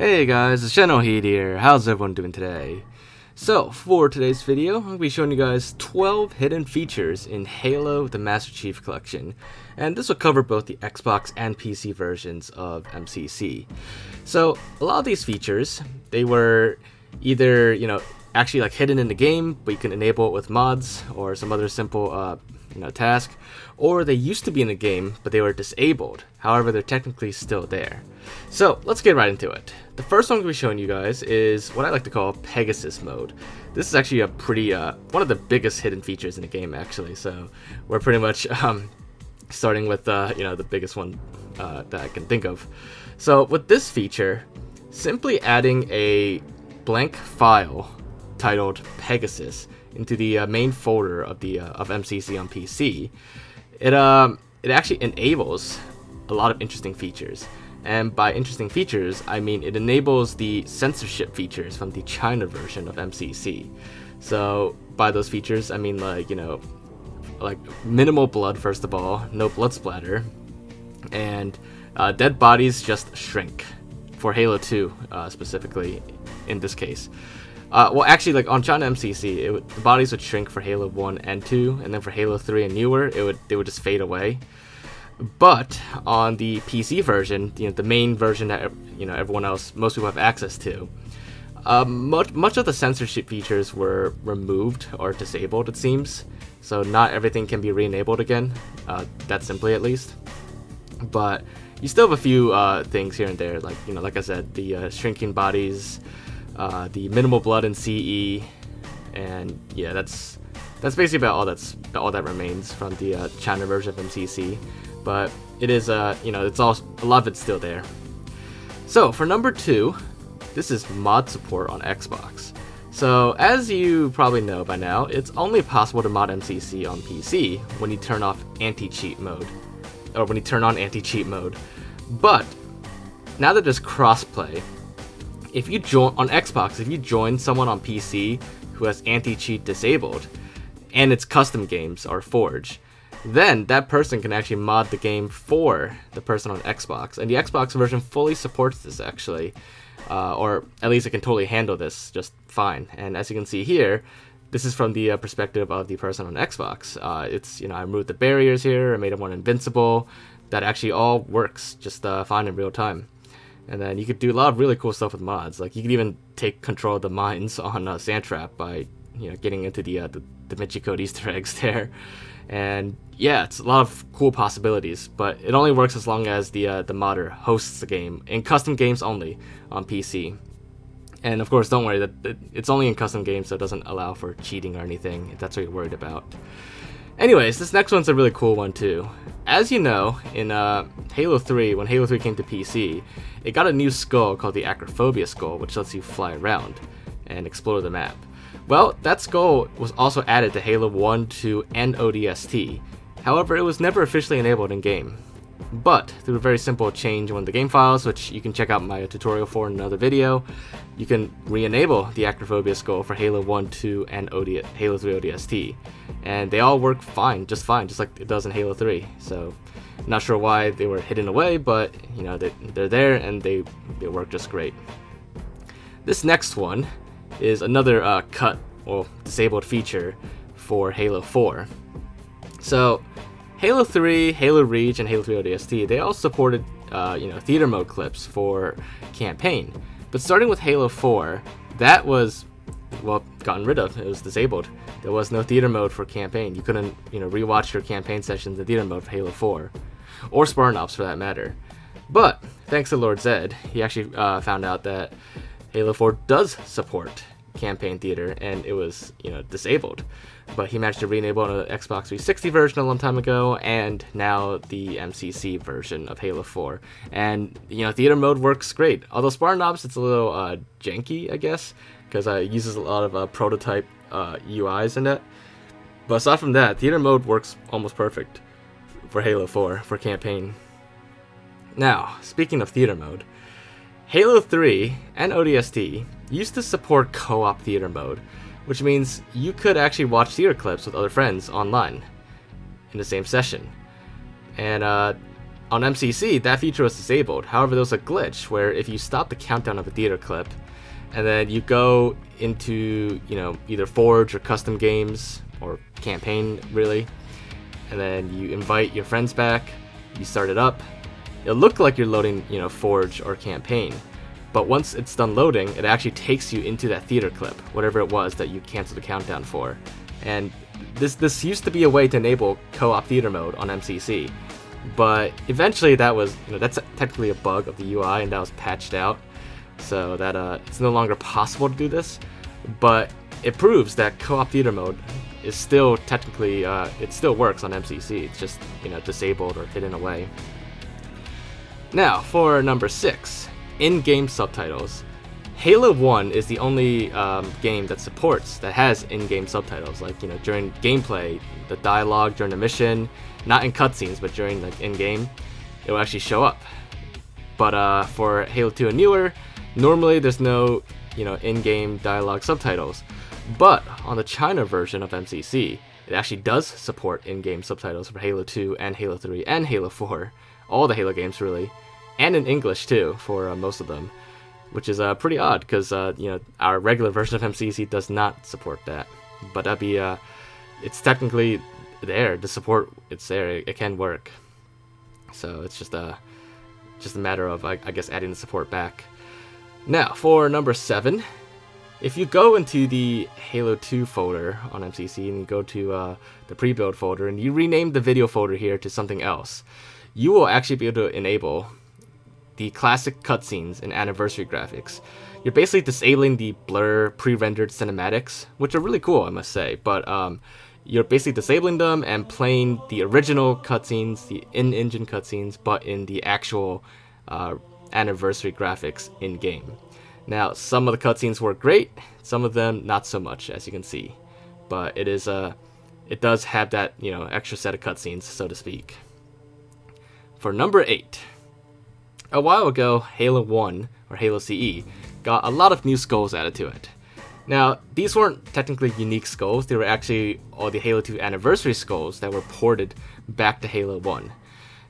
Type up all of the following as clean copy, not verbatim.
Hey guys, it's Generalkidd here. How's everyone doing today? So, for today's video, I'm going to be showing you guys 12 hidden features in Halo the Master Chief Collection. And this will cover both the Xbox and PC versions of MCC. So, a lot of these features, they were either, actually like hidden in the game, but you can enable it with mods or some other simple task, or they used to be in the game, but they were disabled. However, they're technically still there. So let's get right into it. The first one I'm going to be showing you guys is what I like to call Pegasus Mode. This is actually a pretty, one of the biggest hidden features in the game actually, so we're pretty much starting with, the biggest one that I can think of. So with this feature, simply adding a blank file titled Pegasus into the main folder of MCC on PC, it actually enables a lot of interesting features. And by interesting features, I mean it enables the censorship features from the China version of MCC. So by those features, I mean like minimal blood first of all, no blood splatter, and dead bodies just shrink for Halo 2 specifically in this case. Well, actually, like on China MCC, the bodies would shrink for Halo 1 and 2, and then for Halo 3 and newer, they would just fade away. But on the PC version, the main version that most people have access to, much of the censorship features were removed or disabled, it seems. So not everything can be re-enabled again, that simply at least. But you still have a few things here and there, like I said, the shrinking bodies. The minimal blood in CE, and yeah, that's basically about all that remains from the China version of MCC. But it is it's all, a lot of it's still there. So for number 2, this is mod support on Xbox. So as you probably know by now, it's only possible to mod MCC on PC when you turn off anti-cheat mode, or when you turn on anti-cheat mode. But now that there's crossplay, if you join on Xbox, if you join someone on PC who has anti-cheat disabled, and it's custom games or Forge, then that person can actually mod the game for the person on Xbox. And the Xbox version fully supports this actually, or at least it can totally handle this just fine. And as you can see here, this is from the perspective of the person on Xbox. It's I removed the barriers here, I made everyone invincible. That actually all works just fine in real time. And then you could do a lot of really cool stuff with mods. Like you could even take control of the mines on Sandtrap by getting into the Michicode Easter eggs there. And yeah, it's a lot of cool possibilities. But it only works as long as the modder hosts the game in custom games only on PC. And of course, don't worry that it's only in custom games, so it doesn't allow for cheating or anything if that's what you're worried about. Anyways, this next one's a really cool one too. As you know, in Halo 3, when Halo 3 came to PC, it got a new skull called the Acrophobia skull, which lets you fly around and explore the map. Well, that skull was also added to Halo 1, 2, and ODST. However, it was never officially enabled in-game. But through a very simple change in one of the game files, which you can check out my tutorial for in another video, you can re-enable the Acrophobia skull for Halo 1, 2, and Halo 3 ODST. And they all work just like it does in Halo 3. So, not sure why they were hidden away, but they're there and they work just great. This next one is another cut or disabled feature for Halo 4. So, Halo 3, Halo Reach, and Halo 3 ODST, they all supported theater mode clips for campaign. But starting with Halo 4, that was, well, gotten rid of. It was disabled. There was no theater mode for campaign. You couldn't, rewatch your campaign sessions in theater mode for Halo 4, or Spartan Ops for that matter. But thanks to Lord Zed, he actually found out that Halo 4 does support campaign theater, and it was, disabled. But he managed to re-enable on an Xbox 360 version a long time ago, and now the MCC version of Halo 4. And, theater mode works great. Although Spartan Ops, it's a little janky, I guess, because it uses a lot of prototype UIs in it. But aside from that, theater mode works almost perfect for Halo 4, for campaign. Now, speaking of theater mode, Halo 3 and ODST used to support co-op theater mode, which means you could actually watch theater clips with other friends online in the same session. And on MCC, that feature was disabled. However, there was a glitch where if you stop the countdown of a theater clip, and then you go into, either Forge or custom games, or campaign, really, and then you invite your friends back, you start it up, it'll look like you're loading, Forge or campaign. But once it's done loading, it actually takes you into that theater clip, whatever it was that you canceled the countdown for. And this used to be a way to enable co-op theater mode on MCC. But eventually that was, that's technically a bug of the UI, and that was patched out, so that it's no longer possible to do this. But it proves that co-op theater mode is still technically, it still works on MCC. It's just, disabled or hidden away. Now, for number 6, in-game subtitles. Halo 1 is the only game that has in-game subtitles, like, during gameplay, the dialogue during the mission, not in cutscenes, but during, like, in-game, it will actually show up. But for Halo 2 and newer, normally there's no, in-game dialogue subtitles. But on the China version of MCC, it actually does support in-game subtitles for Halo 2 and Halo 3 and Halo 4, all the Halo games really, and in English too for most of them, which is pretty odd because our regular version of MCC does not support that. But that'd be it's technically there. The support, it's there. It can work. So it's just a matter of I guess adding the support back. Now for number 7, if you go into the Halo 2 folder on MCC and you go to the pre-build folder and you rename the video folder here to something else, you will actually be able to enable the classic cutscenes and anniversary graphics. You're basically disabling the blur pre-rendered cinematics, which are really cool, I must say, but you're basically disabling them and playing the original cutscenes, the in-engine cutscenes, but in the actual anniversary graphics in-game. Now, some of the cutscenes work great, some of them not so much, as you can see, but it does have that, extra set of cutscenes, so to speak. For number 8, a while ago, Halo 1, or Halo CE, got a lot of new skulls added to it. Now, these weren't technically unique skulls, they were actually all the Halo 2 Anniversary skulls that were ported back to Halo 1.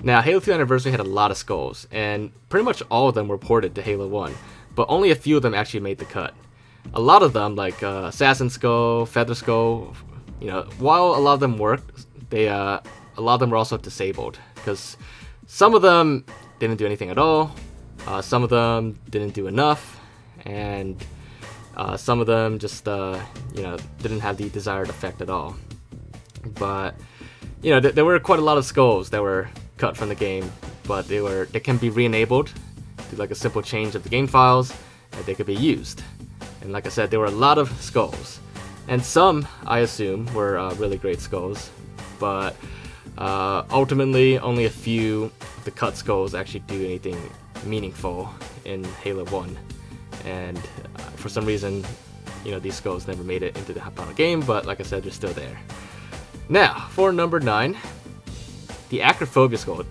Now, Halo 2 Anniversary had a lot of skulls, and pretty much all of them were ported to Halo 1, but only a few of them actually made the cut. A lot of them, like Assassin Skull, Feather Skull, while a lot of them worked, a lot of them were also disabled, because some of them didn't do anything at all, some of them didn't do enough, and some of them just didn't have the desired effect at all. But there were quite a lot of skulls that were cut from the game, but they can be re-enabled through like a simple change of the game files, and they could be used. And like I said, there were a lot of skulls, and some I assume were really great skulls, but ultimately only a few of the cut skulls actually do anything meaningful in Halo 1, and for some reason these skulls never made it into the final game, but like I said, they're still there. Now for number 9, the Acrophobia skull.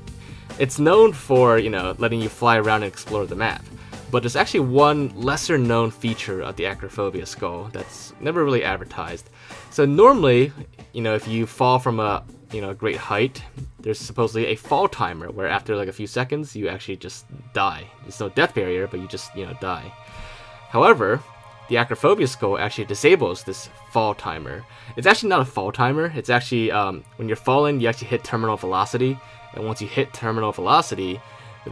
It's known for letting you fly around and explore the map, but there's actually one lesser known feature of the Acrophobia skull that's never really advertised. So normally, if you fall from a great height, there's supposedly a fall timer where after like a few seconds you actually just die. There's no death barrier, but you just die. However, the Acrophobia skull actually disables this fall timer. It's actually not a fall timer. It's actually when you're falling, you actually hit terminal velocity, and once you hit terminal velocity,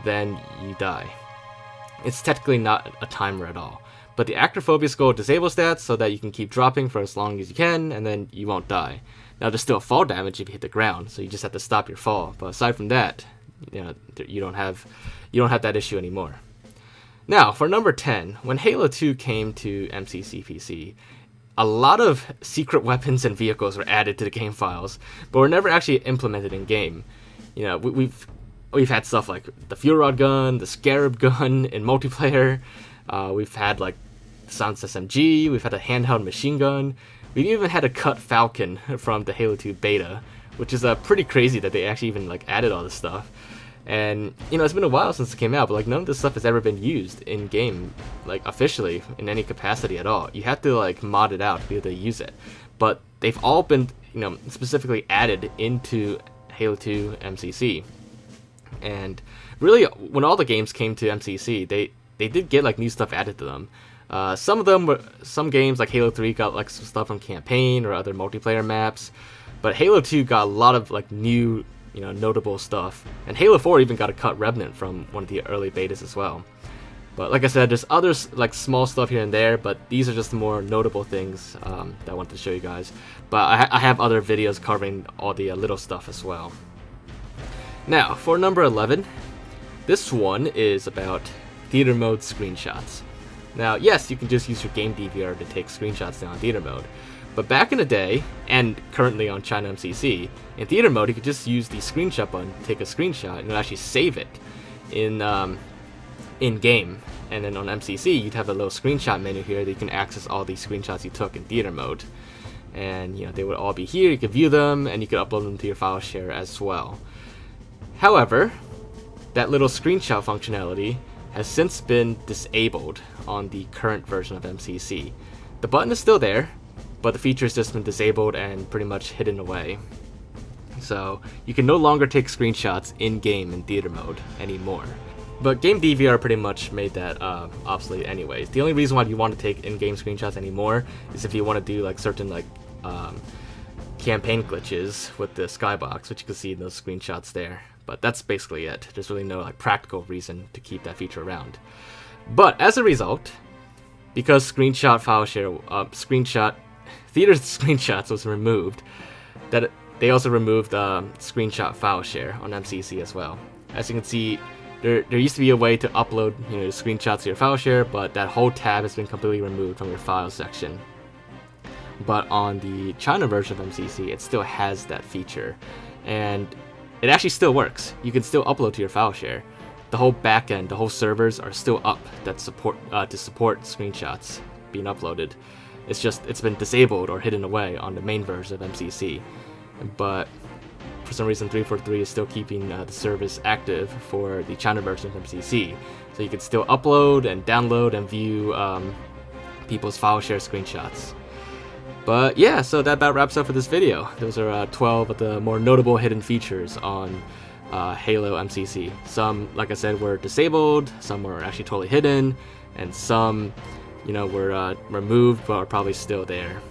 then you die. It's technically not a timer at all. But the Acrophobia skull disables that so that you can keep dropping for as long as you can, and then you won't die. Now there's still fall damage if you hit the ground, so you just have to stop your fall. But aside from that, you don't have that issue anymore. Now for number 10, when Halo 2 came to MCC PC, a lot of secret weapons and vehicles were added to the game files, but were never actually implemented in game. We've had stuff like the Fuel Rod gun, the Scarab gun in multiplayer. We've had like the Silence SMG. We've had a handheld machine gun. We've even had a cut Falcon from the Halo 2 beta, which is pretty crazy that they actually even added all this stuff. And it's been a while since it came out, but none of this stuff has ever been used in game, officially in any capacity at all. You have to mod it out to be able to use it. But they've all been specifically added into Halo 2 MCC. And really, when all the games came to MCC, they did get like new stuff added to them. Some games like Halo 3 got like some stuff from campaign or other multiplayer maps, but Halo 2 got a lot of like new, notable stuff. And Halo 4 even got a cut remnant from one of the early betas as well. But like I said, there's others like small stuff here and there, but these are just the more notable things that I wanted to show you guys. But I have other videos covering all the little stuff as well. Now, for number 11, this one is about theater mode screenshots. Now, yes, you can just use your game DVR to take screenshots down theater mode, but back in the day, and currently on China MCC, in theater mode, you could just use the screenshot button to take a screenshot and actually save it in game. And then on MCC, you'd have a little screenshot menu here that you can access all these screenshots you took in theater mode. And they would all be here, you could view them, and you could upload them to your Fileshare as well. However, that little screenshot functionality has since been disabled on the current version of MCC. The button is still there, but the feature has just been disabled and pretty much hidden away. So you can no longer take screenshots in-game in theater mode anymore. But Game DVR pretty much made that obsolete anyways. The only reason why you want to take in-game screenshots anymore is if you want to do like certain campaign glitches with the skybox, which you can see in those screenshots there. But that's basically it. There's really no practical reason to keep that feature around. But as a result, because theater screenshots was removed, that they also removed screenshot Fileshare on MCC as well. As you can see, there used to be a way to upload screenshots to your Fileshare, but that whole tab has been completely removed from your files section. But on the China version of MCC, it still has that feature, and it actually still works. You can still upload to your Fileshare. The whole backend, the whole servers are still up that support screenshots being uploaded. It's been disabled or hidden away on the main version of MCC. But for some reason, 343 is still keeping the service active for the China version of MCC. So you can still upload and download and view people's Fileshare screenshots. But yeah, so that about wraps up for this video. Those are 12 of the more notable hidden features on Halo MCC. Some, like I said, were disabled, some were actually totally hidden, and some, were removed but are probably still there.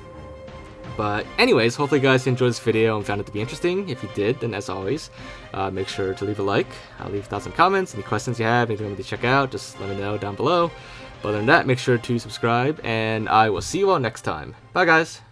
But anyways, hopefully you guys enjoyed this video and found it to be interesting. If you did, then as always, make sure to leave a like. I'll leave thoughts and comments. Any questions you have, anything you want me to check out, just let me know down below. But other than that, make sure to subscribe, and I will see you all next time. Bye, guys!